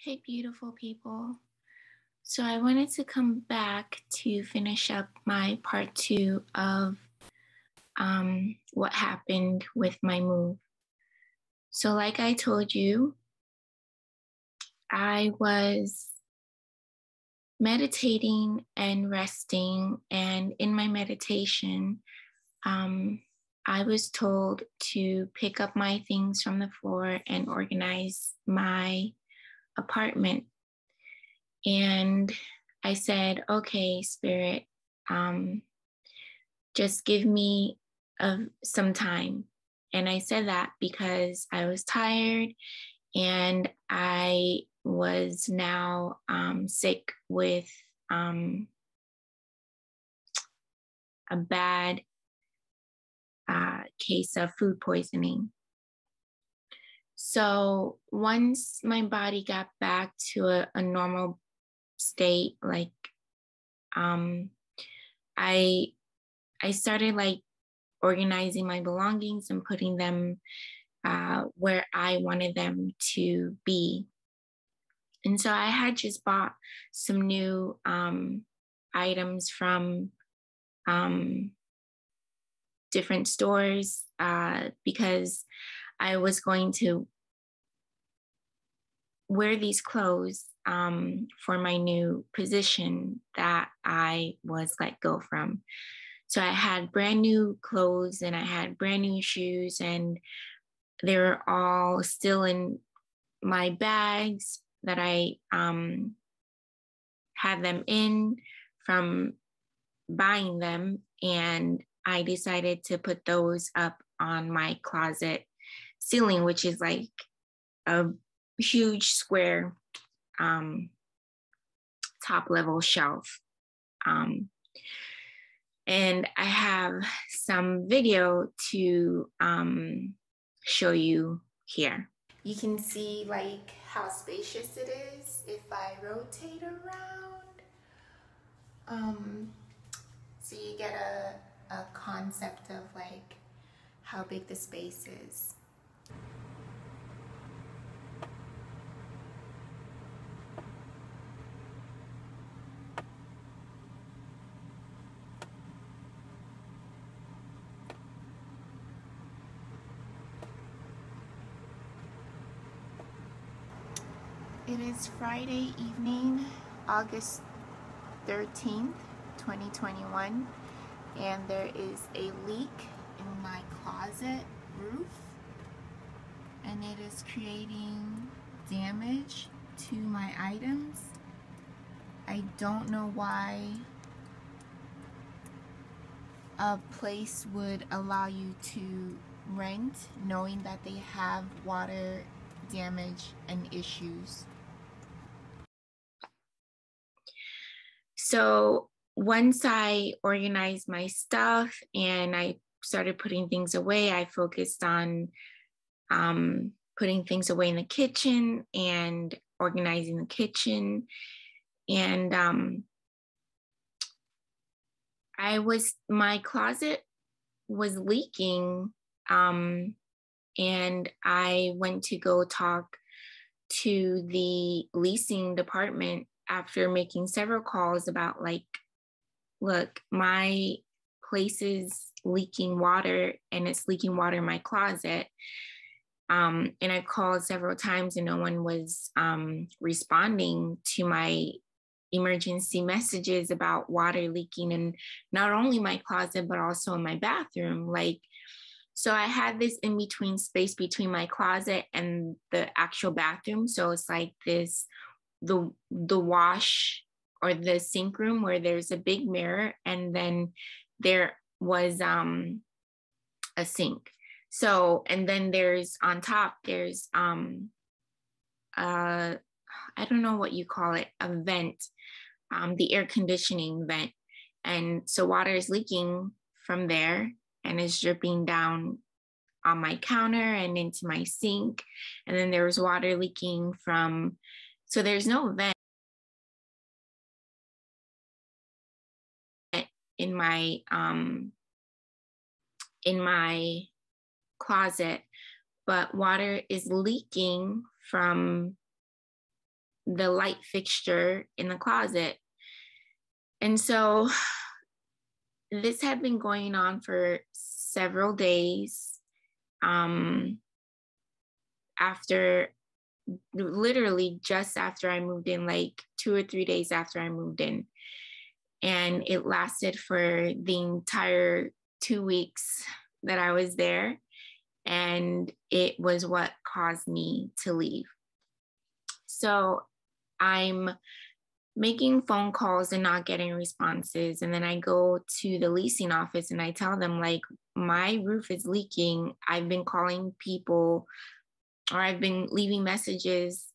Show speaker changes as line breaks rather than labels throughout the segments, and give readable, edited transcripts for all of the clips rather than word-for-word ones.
Okay, beautiful people. So I wanted to come back to finish up my part 2 of what happened with my move. So like I told you, I was meditating and resting, and in my meditation, I was told to pick up my things from the floor and organize my apartment. And I said, okay, Spirit, just give me some time. And I said that because I was tired and I was now sick with a bad case of food poisoning. So once my body got back to a normal state, like I started like organizing my belongings and putting them where I wanted them to be. And so I had just bought some new items from different stores because I was going to wear these clothes for my new position that I was let go from. So I had brand new clothes and I had brand new shoes, and they were all still in my bags that I had them in from buying them. And I decided to put those up on my closet ceiling, which is like a huge square top level shelf. And I have some video to show you here. You can see like how spacious it is if I rotate around. So you get a concept of like how big the space is. It is Friday evening, August 13th, 2021, and there is a leak in my closet roof, and it is creating damage to my items. I don't know why a place would allow you to rent knowing that they have water damage and issues. So once I organized my stuff and I started putting things away, I focused on putting things away in the kitchen and organizing the kitchen. And my closet was leaking, and I went to go talk to the leasing department after making several calls about like, look, my place is leaking water and it's leaking water in my closet. And I called several times and no one was responding to my emergency messages about water leaking in not only my closet, but also in my bathroom. Like, so I had this in between space between my closet and the actual bathroom. So it's like this, the wash or the sink room where there's a big mirror, and then there was a sink. So, and then there's on top, there's I don't know what you call it, a vent, the air conditioning vent. And so water is leaking from there and is dripping down on my counter and into my sink. And then there was water leaking from, so there's no vent in my closet, but water is leaking from the light fixture in the closet. And so this had been going on for several days. After literally just after I moved in, like 2 or 3 days after I moved in. And it lasted for the entire 2 weeks that I was there. And it was what caused me to leave. So I'm making phone calls and not getting responses. And then I go to the leasing office and I tell them, like, my roof is leaking. I've been calling people, or I've been leaving messages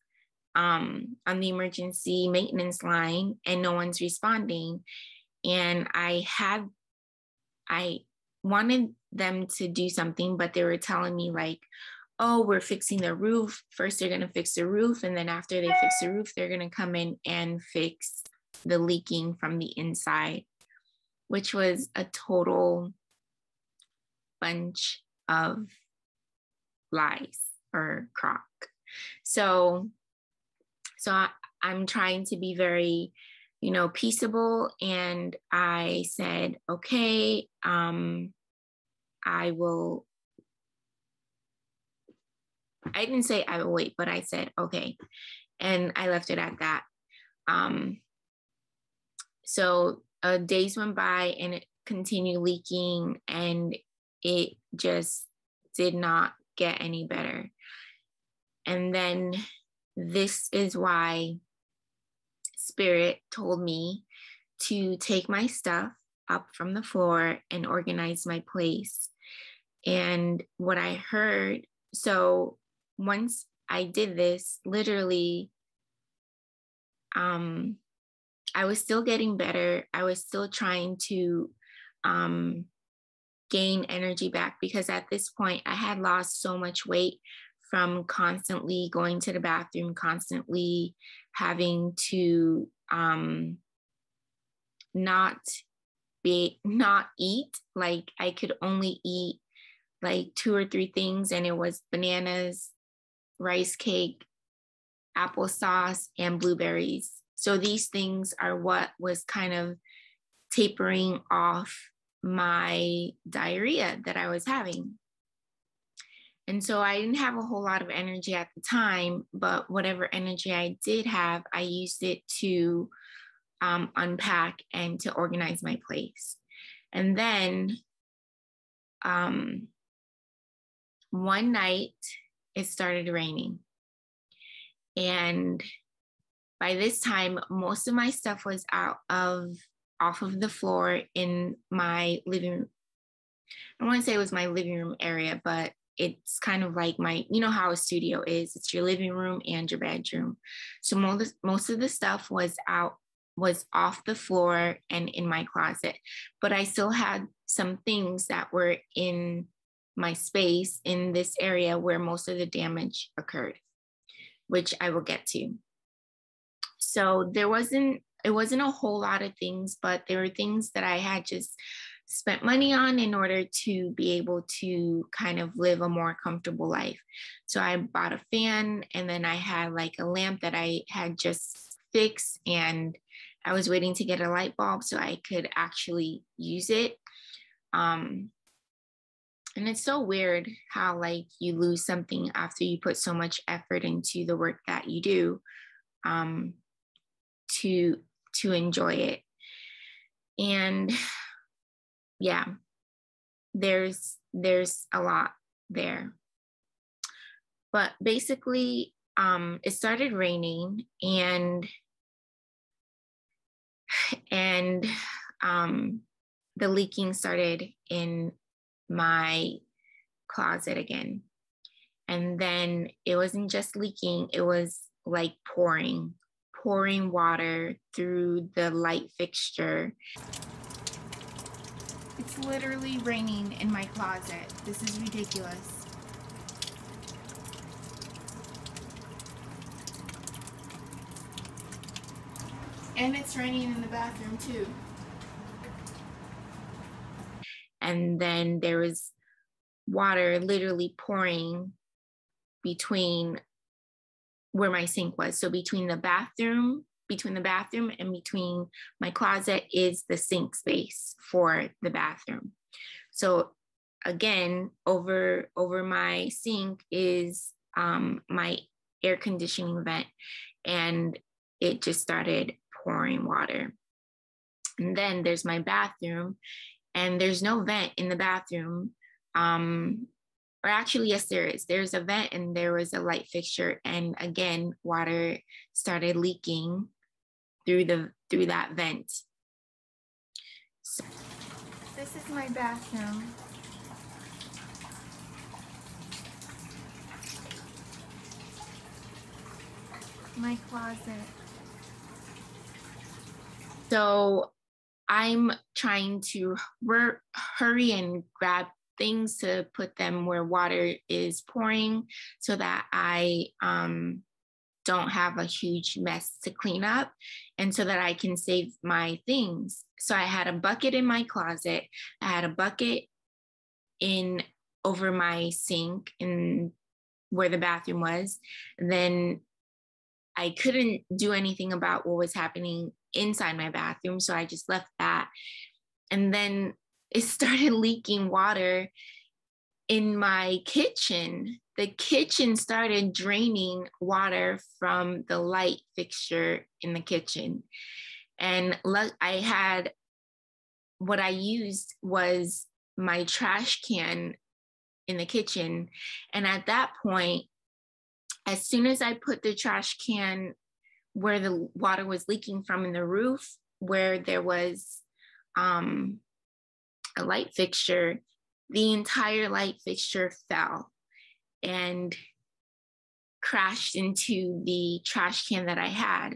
on the emergency maintenance line, and no one's responding. And I wanted them to do something, but they were telling me, like, oh, we're fixing the roof. First, they're going to fix the roof. And then after they fix the roof, they're going to come in and fix the leaking from the inside, which was a total bunch of lies or crock. So I'm trying to be very, peaceable. And I said, okay, I didn't say I will wait, but I said, okay. And I left it at that. So days went by and it continued leaking, and it just did not get any better. And then this is why Spirit told me to take my stuff up from the floor and organize my place. And what I heard, so once I did this, literally, I was still getting better. I was still trying to gain energy back, because at this point I had lost so much weight from constantly going to the bathroom, constantly having to not eat. Like, I could only eat like 2 or 3 things, and it was bananas, rice cake, applesauce, and blueberries. So these things are what was kind of tapering off my diarrhea that I was having. And so I didn't have a whole lot of energy at the time, but whatever energy I did have, I used it to unpack and to organize my place. And then one night it started raining. And by this time, most of my stuff was off of the floor in my living room. I don't want to say it was my living room area, but it's kind of like how a studio is. It's your living room and your bedroom. So most of the stuff was off the floor and in my closet. But I still had some things that were in my space in this area where most of the damage occurred, which I will get to. So it wasn't a whole lot of things, but there were things that I had just spent money on in order to be able to kind of live a more comfortable life. So I bought a fan, and then I had like a lamp that I had just fixed, and I was waiting to get a light bulb so I could actually use it. And it's so weird how like you lose something after you put so much effort into the work that you do to enjoy it. And yeah, there's a lot there. But basically, it started raining, and the leaking started in my closet again. And then it wasn't just leaking, it was like pouring water through the light fixture. It's literally raining in my closet. This is ridiculous. And it's raining in the bathroom too. And then there was water literally pouring between where my sink was. So between the bathroom and between my closet is the sink space for the bathroom. So again, over my sink is my air conditioning vent, and it just started pouring water. And then there's my bathroom, and there's no vent in the bathroom. Or actually, yes, there is. There's a vent and there was a light fixture. And again, water started leaking through that vent. So this is my bathroom. My closet. So I'm trying to hurry and grab things to put them where water is pouring so that I don't have a huge mess to clean up, and so that I can save my things. So I had a bucket in my closet. I had a bucket over my sink in where the bathroom was. And then I couldn't do anything about what was happening inside my bathroom, so I just left that. And then it started leaking water in my kitchen. The kitchen started draining water from the light fixture in the kitchen. And what I used was my trash can in the kitchen. And at that point, as soon as I put the trash can where the water was leaking from in the roof, where there was a light fixture, the entire light fixture fell and crashed into the trash can that I had.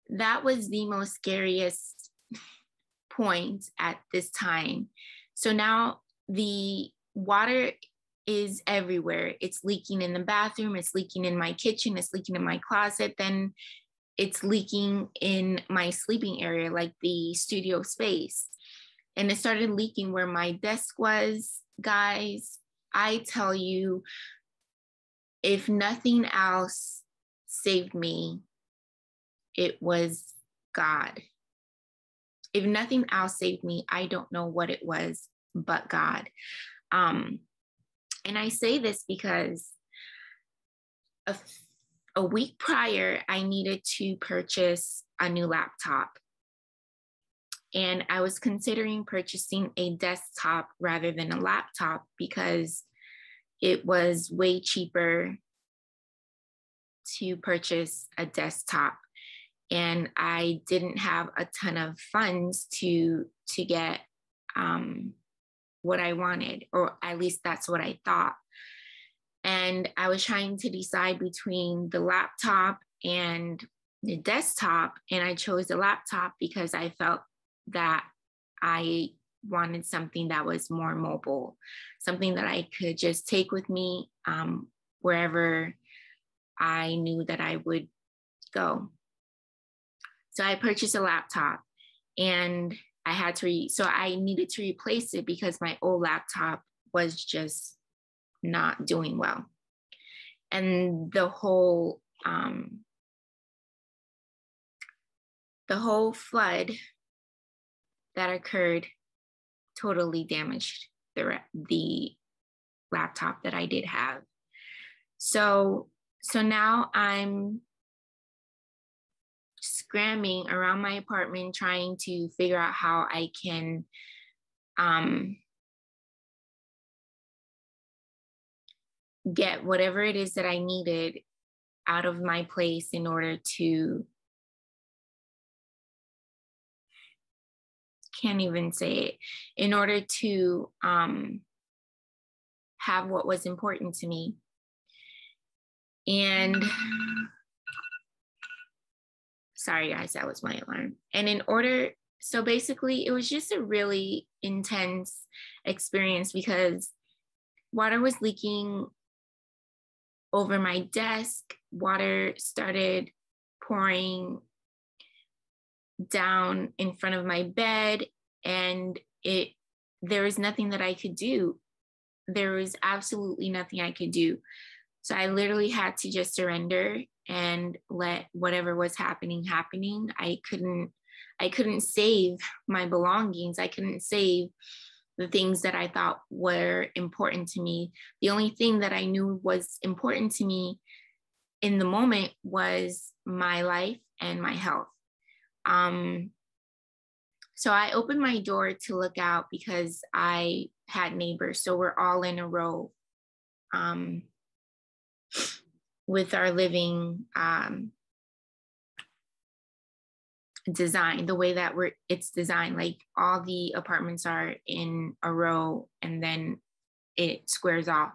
That was the most scariest point at this time. So now the water is everywhere. It's leaking in the bathroom, it's leaking in my kitchen, it's leaking in my closet, then it's leaking in my sleeping area, like the studio space. And it started leaking where my desk was. Guys, I tell you, if nothing else saved me, it was God. If nothing else saved me, I don't know what it was but God. And I say this because a week prior, I needed to purchase a new laptop. And I was considering purchasing a desktop rather than a laptop because it was way cheaper to purchase a desktop. And I didn't have a ton of funds to get what I wanted, or at least that's what I thought. And I was trying to decide between the laptop and the desktop, and I chose the laptop because I felt that I wanted something that was more mobile, something that I could just take with me wherever I knew that I would go. So I purchased a laptop, and I needed to replace it because my old laptop was just not doing well. And the whole flood that occurred totally damaged the laptop that I did have. So now I'm scrambling around my apartment trying to figure out how I can get whatever it is that I needed out of my place in order to, can't even say it, in order to have what was important to me. And sorry guys, that was my alarm. And so basically it was just a really intense experience because water was leaking over my desk. Water started pouring down in front of my bed, and there was nothing that I could do. there was absolutely nothing I could do. So I literally had to just surrender and let whatever was happening. I couldn't save my belongings. I couldn't save the things that I thought were important to me. The only thing that I knew was important to me in the moment was my life and my health. So I opened my door to look out because I had neighbors. So we're all in a row with our living design, the way that it's designed, like all the apartments are in a row and then it squares off.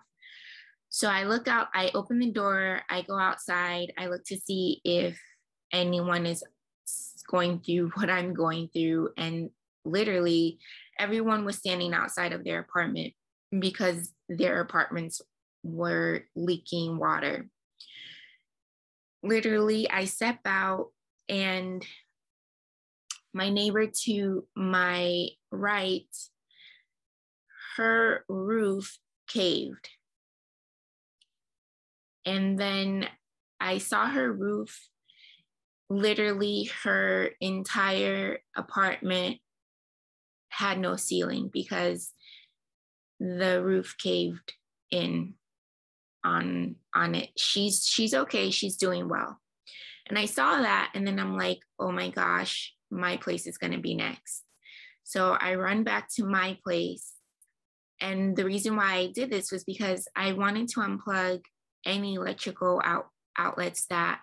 So I look out, I open the door, I go outside, I look to see if anyone is going through what I'm going through. And literally everyone was standing outside of their apartment because their apartments were leaking water. Literally, I step out and my neighbor to my right, her roof caved. And then I saw her roof, literally her entire apartment had no ceiling because the roof caved in on it. She's okay, she's doing well. And I saw that, and then I'm like, oh my gosh, my place is going to be next. So I run back to my place. And the reason why I did this was because I wanted to unplug any electrical outlets that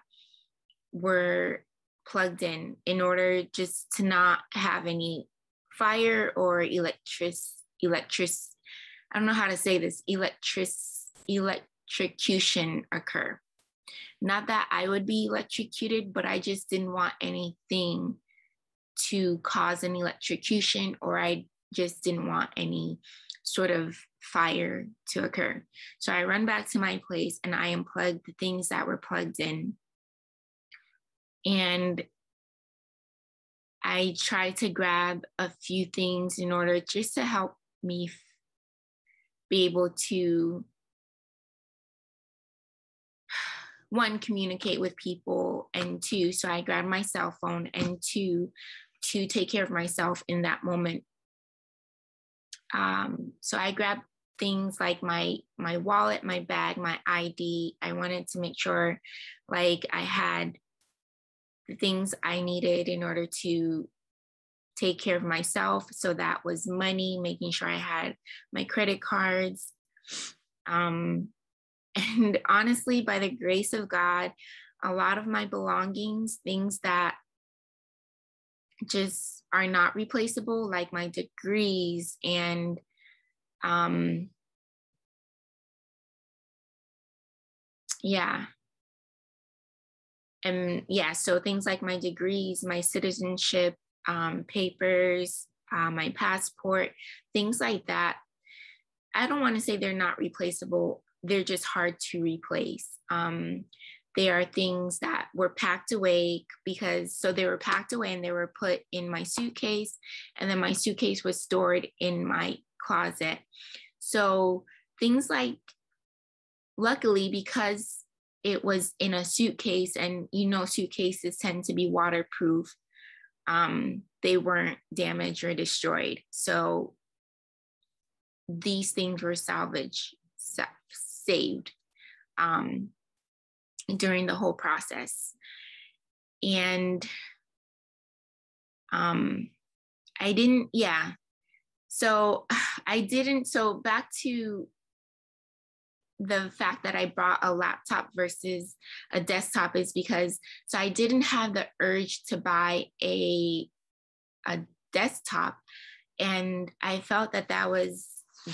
were plugged in order just to not have any fire or I don't know how to say this, electrocution occur. Not that I would be electrocuted, but I just didn't want anything to cause an electrocution, or I just didn't want any sort of fire to occur. So I run back to my place and I unplugged the things that were plugged in. And I tried to grab a few things in order just to help me be able to, one, communicate with people, and two, so I grabbed my cell phone, and two, to take care of myself in that moment. So I grabbed things like my wallet, my bag, my ID. I wanted to make sure like I had the things I needed in order to take care of myself. So that was money, making sure I had my credit cards. And honestly, by the grace of God, a lot of my belongings, things that just are not replaceable, like my degrees and so things like my degrees, my citizenship papers, my passport, things like that. I don't want to say they're not replaceable. They're just hard to replace. They are things that were packed away they were packed away and they were put in my suitcase, and then my suitcase was stored in my closet. So things like, luckily, because it was in a suitcase, and suitcases tend to be waterproof, they weren't damaged or destroyed. So these things were saved during the whole process. And so back to the fact that I brought a laptop versus a desktop is because, so I didn't have the urge to buy a desktop. And I felt that was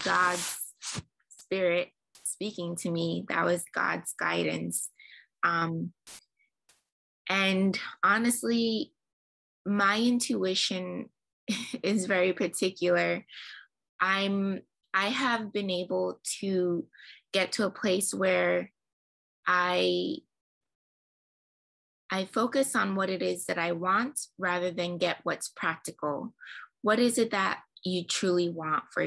God's spirit speaking to me. That was God's guidance. And honestly, my intuition is very particular. I have been able to get to a place where I focus on what it is that I want rather than get what's practical. What is it that you truly want for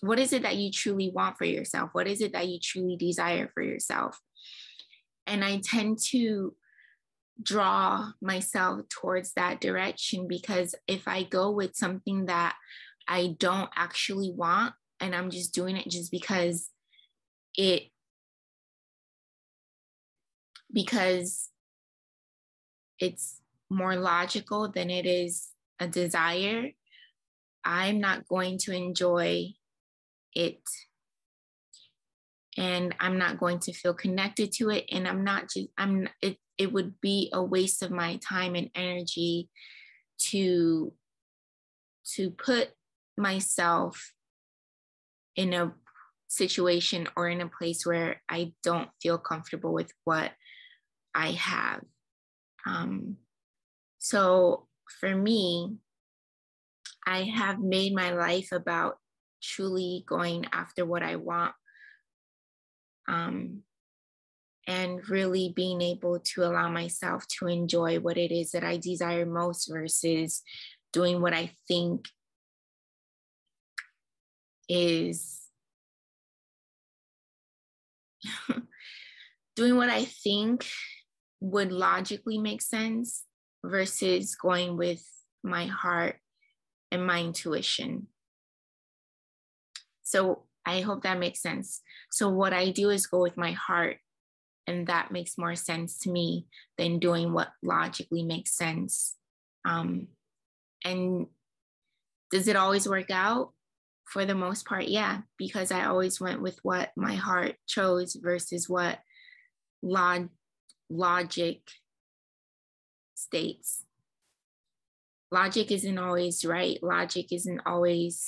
what is it that you truly want for yourself? What is it that you truly desire for yourself? And I tend to draw myself towards that direction, because if I go with something that I don't actually want and I'm just doing it just because it's more logical than it is a desire, I'm not going to enjoy it, and I'm not going to feel connected to it, and it would be a waste of my time and energy to put myself in a situation or in a place where I don't feel comfortable with what I have. So for me, I have made my life about truly going after what I want, and really being able to allow myself to enjoy what it is that I desire most, versus doing what I think is doing what I think would logically make sense versus going with my heart and my intuition. So I hope that makes sense. So what I do is go with my heart, and that makes more sense to me than doing what logically makes sense. And does it always work out? For the most part, yeah, because I always went with what my heart chose versus what logic states. Logic isn't always right. Logic isn't always,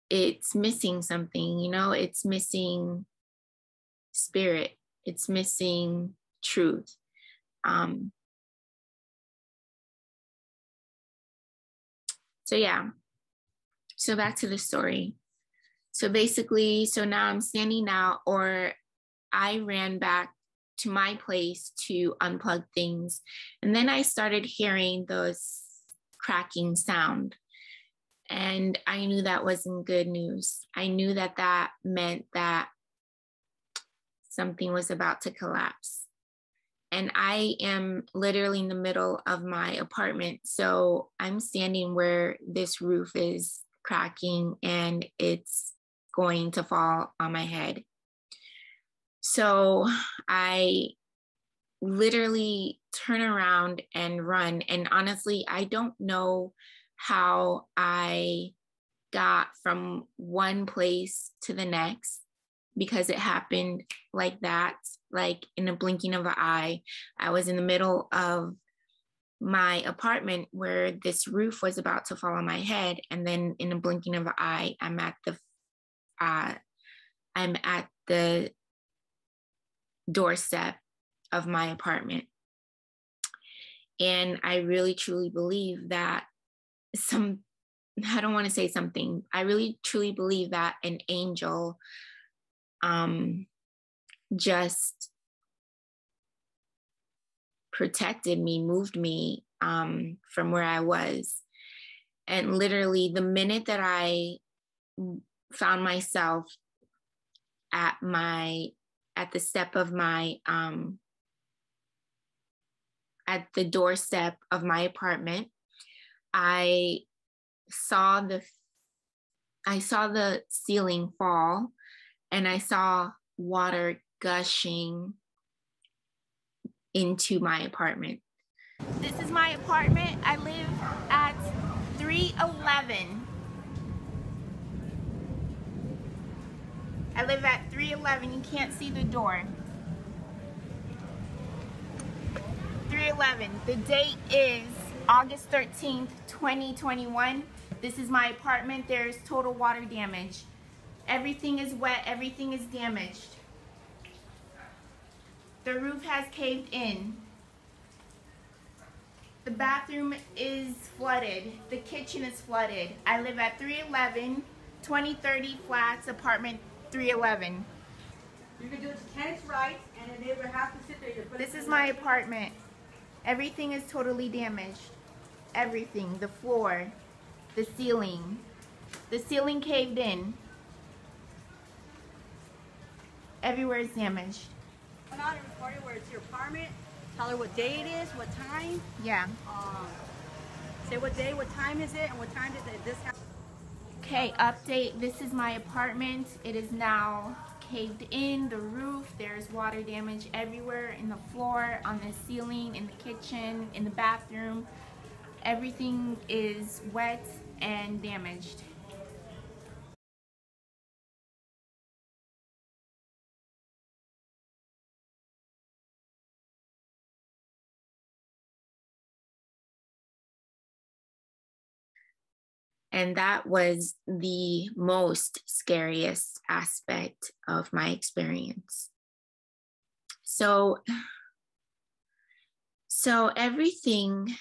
it's missing something, you know, it's missing spirit, it's missing truth. So yeah, so back to the story. So basically, so now I'm standing out, or I ran back to my place to unplug things. And then I started hearing those cracking sound. And I knew that wasn't good news. I knew that that meant that something was about to collapse. And I am literally in the middle of my apartment. So I'm standing where this roof is cracking and it's going to fall on my head. So I literally turn around and run. And honestly, I don't know how I got from one place to the next, because it happened like that, like in a blinking of an eye. I was in the middle of my apartment where this roof was about to fall on my head. And then in a blinking of an eye, I'm at the doorstep of my apartment. And I really truly believe that I don't want to say something, I really truly believe that an angel just protected me, moved me from where I was. And literally the minute that I found myself at the step of my at the doorstep of my apartment, I saw the ceiling fall, and I saw water gushing into my apartment. This is my apartment. I live at 311. I live at 311. You can't see the door. 311. The date is August 13th, 2021. This is my apartment. There's total water damage. Everything is wet. Everything is damaged. The roof has caved in. The bathroom is flooded. The kitchen is flooded. I live at 311, 2030 Flats, apartment 311.
You can do it to tenants' rights, and the neighbor has to sit there.
This is my apartment. Everything is totally damaged. Everything. The floor, the ceiling, The ceiling caved in. Everywhere is damaged.
I'm not recording where it's your apartment. Tell her what day it is, what time.
Yeah.
Say what day, what time is it, and what time did this happen.
Okay, update. This is my apartment. It is now caved in, the roof. There's water damage everywhere, in the floor, on the ceiling, in the kitchen, in the bathroom. Everything is wet and damaged. And that was the most scariest aspect of my experience. So everything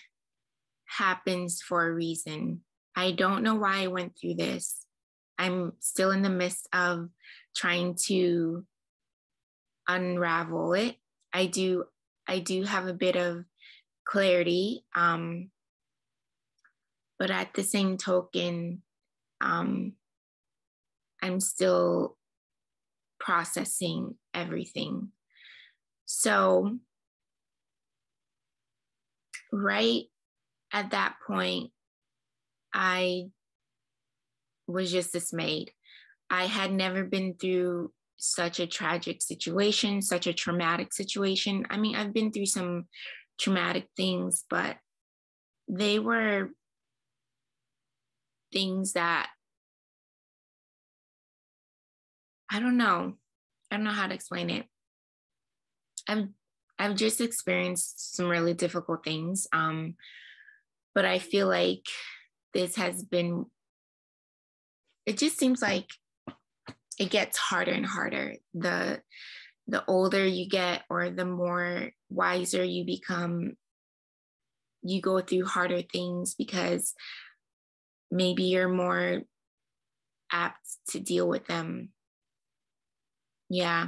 happens for a reason. I don't know why I went through this. I'm still in the midst of trying to unravel it. I do have a bit of clarity, but at the same token, I'm still processing everything. So right at that point, I was just dismayed. I had never been through such a tragic situation, such a traumatic situation. I mean, I've been through some traumatic things, but they were things that I don't know how to explain it. I've just experienced some really difficult things, but I feel like this has been. It just seems like it gets harder and harder. The older you get, or the more wiser you become, you go through harder things because maybe you're more apt to deal with them. Yeah,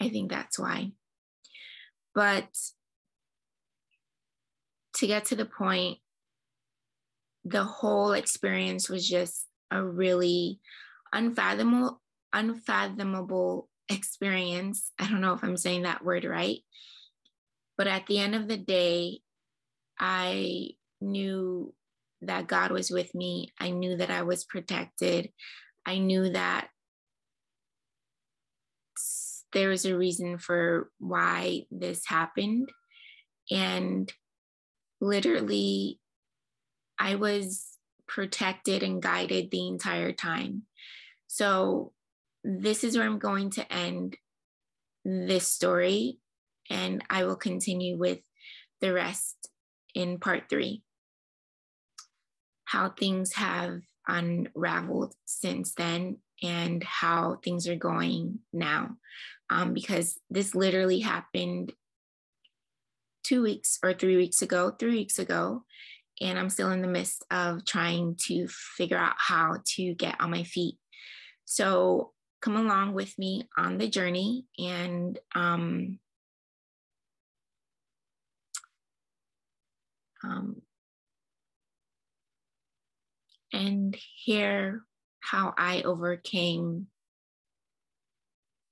I think that's why. But to get to the point, the whole experience was just a really unfathomable experience. I don't know if I'm saying that word right. But at the end of the day, I knew that God was with me. I knew that I was protected. I knew that there was a reason for why this happened. And literally, I was protected and guided the entire time. So this is where I'm going to end this story, and I will continue with the rest in part 3. How things have unraveled since then and how things are going now. Because this literally happened 2 weeks or 3 weeks ago, and I'm still in the midst of trying to figure out how to get on my feet. So come along with me on the journey and hear how I overcame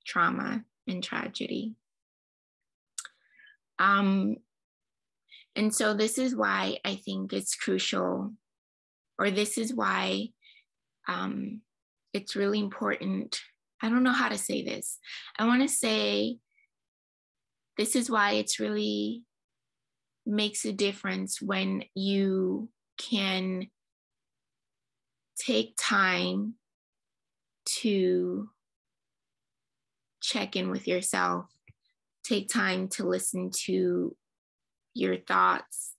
trauma and tragedy. And so this is why I think it's crucial, or this is why it's really important. I don't know how to say this. I want to say this is why it's really makes a difference when you can take time to check in with yourself, take time to listen to your thoughts,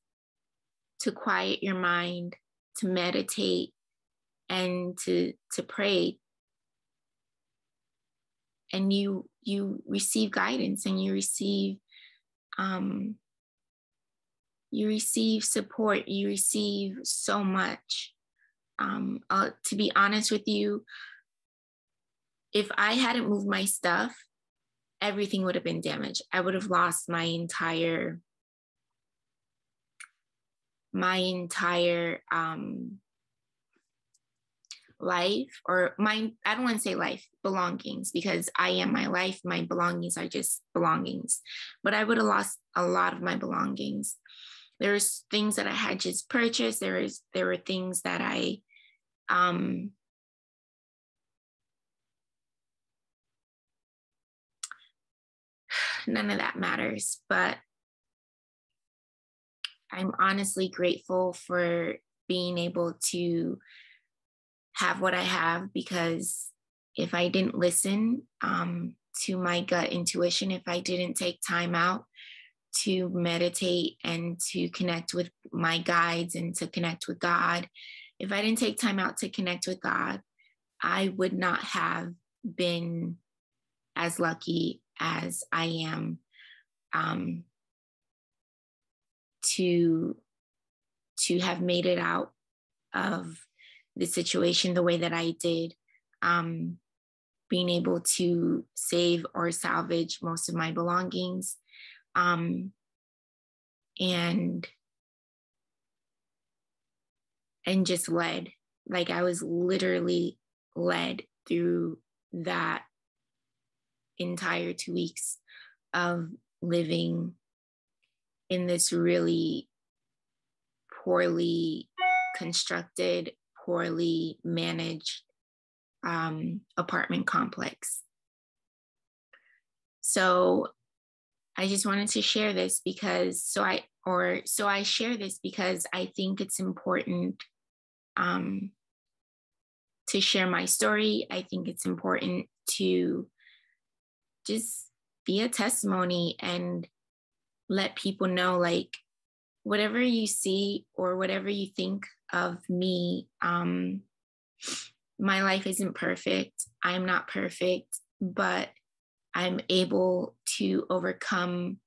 to quiet your mind, to meditate, and to pray. And you receive guidance, and you receive support, you receive so much. To be honest with you, if I hadn't moved my stuff, everything would have been damaged. I would have lost my entire life, or I don't want to say life, belongings, because I am my life. My belongings are just belongings. But I would have lost a lot of my belongings. There's things that I had just purchased. There were things that I none of that matters, but I'm honestly grateful for being able to have what I have, because if I didn't listen to my gut intuition, if I didn't take time out to meditate and to connect with my guides and to connect with God, if I didn't take time out to connect with God, I would not have been as lucky as I am to have made it out of the situation the way that I did, being able to save or salvage most of my belongings, and just led. Like, I was literally led through that entire 2 weeks of living in this really poorly constructed, poorly managed apartment complex. So I just wanted to share this because I share this because I think it's important to share my story. I think it's important to just be a testimony and let people know, like, whatever you see or whatever you think of me, my life isn't perfect. I'm not perfect, but I'm able to overcome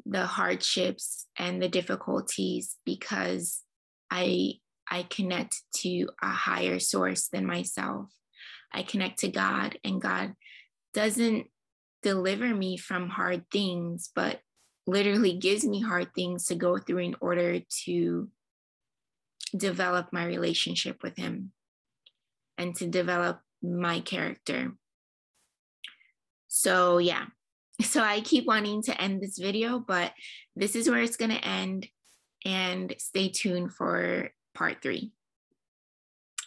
the hardships and the difficulties because I connect to a higher source than myself. I connect to God, and God doesn't deliver me from hard things, but literally gives me hard things to go through in order to develop my relationship with Him and to develop my character. So yeah, so I keep wanting to end this video, but this is where it's going to end, and stay tuned for part 3.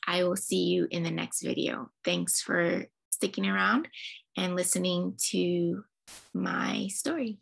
I will see you in the next video. Thanks for sticking around and listening to my story.